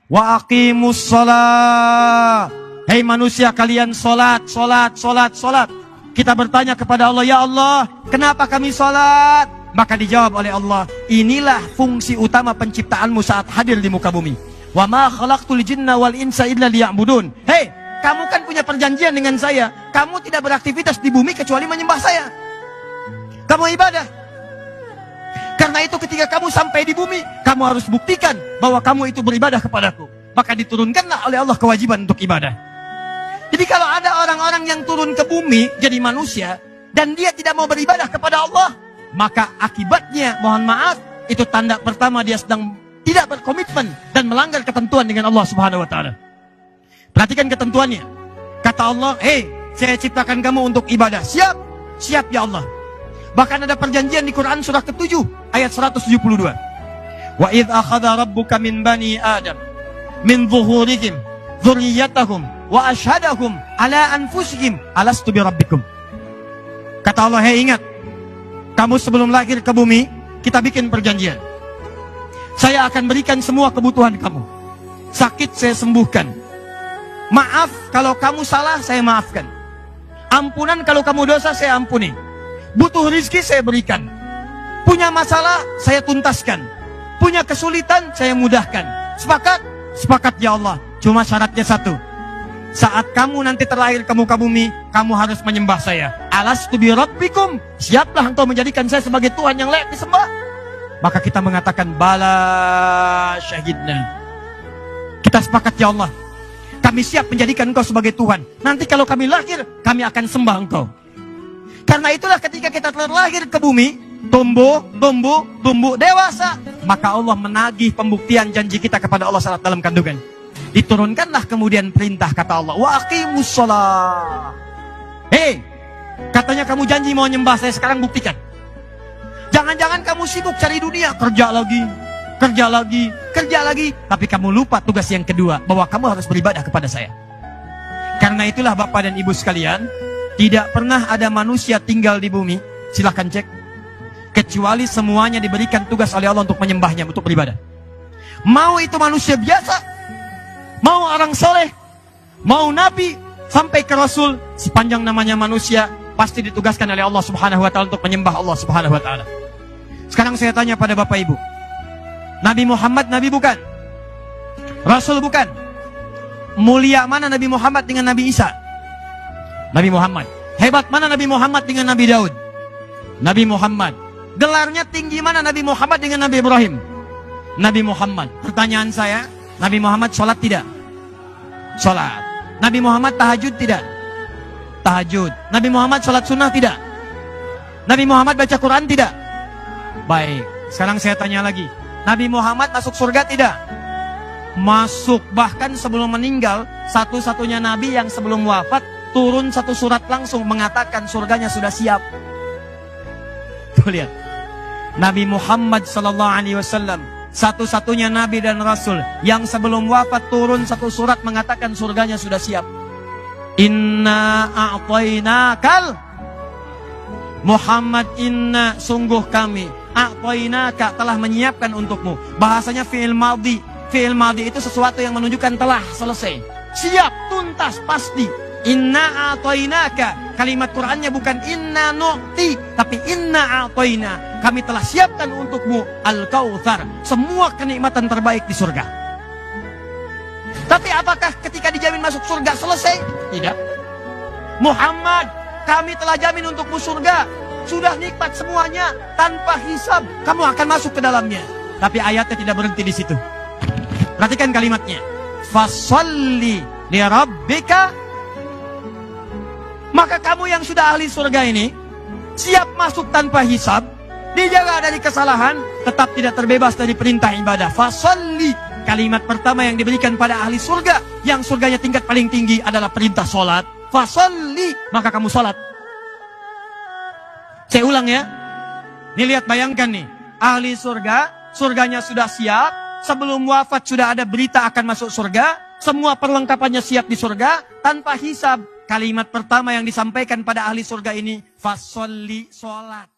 Wa aqimus shalah. Hei manusia, kalian salat, salat, salat, salat. Kita bertanya kepada Allah, ya Allah, kenapa kami salat? Maka dijawab oleh Allah, inilah fungsi utama penciptaanmu saat hadir di muka bumi. Wa ma khalaqtul jinna wal insa illa liya'budun. Hei, kamu kan punya perjanjian dengan saya. Kamu tidak beraktivitas di bumi kecuali menyembah saya. Kamu ibadah. Karena itu ketika kamu sampai di bumi, kamu harus buktikan bahwa kamu itu beribadah kepadaku. Maka diturunkanlah oleh Allah kewajiban untuk ibadah. Jadi kalau ada orang-orang yang turun ke bumi jadi manusia dan dia tidak mau beribadah kepada Allah, maka akibatnya, mohon maaf, itu tanda pertama dia sedang tidak berkomitmen dan melanggar ketentuan dengan Allah Subhanahu wa taala. Perhatikan ketentuannya. Kata Allah, "Hei, saya ciptakan kamu untuk ibadah." Siap? Siap ya Allah. Bahkan ada perjanjian di Quran surah ke-7 ayat 172. Wa idz akhadha rabbuka min bani Adam min zuhurihim dzurriyyatahum wa asyhadahum ala anfusihim alastu birabbikum. Kata Allah, hei ingat, kamu sebelum lahir ke bumi, kita bikin perjanjian. Saya akan berikan semua kebutuhan kamu. Sakit saya sembuhkan. Maaf kalau kamu salah, saya maafkan. Ampunan kalau kamu dosa, saya ampuni. Butuh rizki, saya berikan. Punya masalah, saya tuntaskan. Punya kesulitan, saya mudahkan. Sepakat? Sepakat ya Allah. Cuma syaratnya satu. Saat kamu nanti terlahir ke muka bumi, kamu harus menyembah saya. Alastu birabbikum. Siaplah engkau menjadikan saya sebagai Tuhan yang layak disembah. Maka kita mengatakan, bala syahidna. Kita sepakat ya Allah. Kami siap menjadikan engkau sebagai Tuhan. Nanti kalau kami lahir, kami akan sembah engkau. Karena itulah ketika kita terlahir ke bumi, tumbuh dewasa, maka Allah menagih pembuktian janji kita kepada Allah saat dalam kandungan. Diturunkanlah kemudian perintah, kata Allah, wa aqimus shalah. Hei, katanya kamu janji mau nyembah saya, sekarang buktikan. Jangan-jangan kamu sibuk cari dunia, kerja lagi, tapi kamu lupa tugas yang kedua, bahwa kamu harus beribadah kepada saya. Karena itulah Bapak dan Ibu sekalian, tidak pernah ada manusia tinggal di bumi, silahkan cek, kecuali semuanya diberikan tugas oleh Allah untuk menyembahnya, untuk beribadah. Mau itu manusia biasa, mau orang soleh, mau nabi, sampai ke rasul, sepanjang namanya manusia, pasti ditugaskan oleh Allah Subhanahu wa taala untuk menyembah Allah Subhanahu wa taala. Sekarang saya tanya pada Bapak Ibu, Nabi Muhammad nabi bukan? Rasul bukan? Mulia mana Nabi Muhammad dengan Nabi Isa? Nabi Muhammad. Hebat mana Nabi Muhammad dengan Nabi Daud? Nabi Muhammad. Gelarnya tinggi mana Nabi Muhammad dengan Nabi Ibrahim? Nabi Muhammad. Pertanyaan saya, Nabi Muhammad sholat tidak? Sholat. Nabi Muhammad tahajud tidak? Tahajud. Nabi Muhammad sholat sunnah tidak? Nabi Muhammad baca Quran tidak? Baik. Sekarang saya tanya lagi, Nabi Muhammad masuk surga tidak? Masuk. Bahkan sebelum meninggal, satu-satunya Nabi yang sebelum wafat turun satu surat langsung mengatakan surganya sudah siap. Tuh lihat, Nabi Muhammad SAW satu-satunya Nabi dan Rasul yang sebelum wafat turun satu surat mengatakan surganya sudah siap. Inna a'tainakal Muhammad, inna sungguh kami, a'tainaka telah menyiapkan untukmu. Bahasanya fi'il madhi. Fi'il madhi itu sesuatu yang menunjukkan telah selesai, siap, tuntas, pasti. Inna a'tainaka, kalimat Qur'annya bukan inna nu'ti, tapi inna a'taina, kami telah siapkan untukmu al-kautsar, semua kenikmatan terbaik di surga. Tapi apakah ketika dijamin masuk surga selesai? Tidak. Muhammad, kami telah jamin untukmu surga, sudah nikmat semuanya, tanpa hisab, kamu akan masuk ke dalamnya. Tapi ayatnya tidak berhenti di situ. Perhatikan kalimatnya, fasholli li rabbika. Maka kamu yang sudah ahli surga ini, siap masuk tanpa hisab, dijaga dari kesalahan, tetap tidak terbebas dari perintah ibadah. Fasholli, kalimat pertama yang diberikan pada ahli surga, yang surganya tingkat paling tinggi adalah perintah sholat. Fasholli, maka kamu sholat. Saya ulang ya. Nih lihat, bayangkan nih, ahli surga, surganya sudah siap, sebelum wafat sudah ada berita akan masuk surga, semua perlengkapannya siap di surga, tanpa hisab. Kalimat pertama yang disampaikan pada ahli surga ini, fasholli, sholat.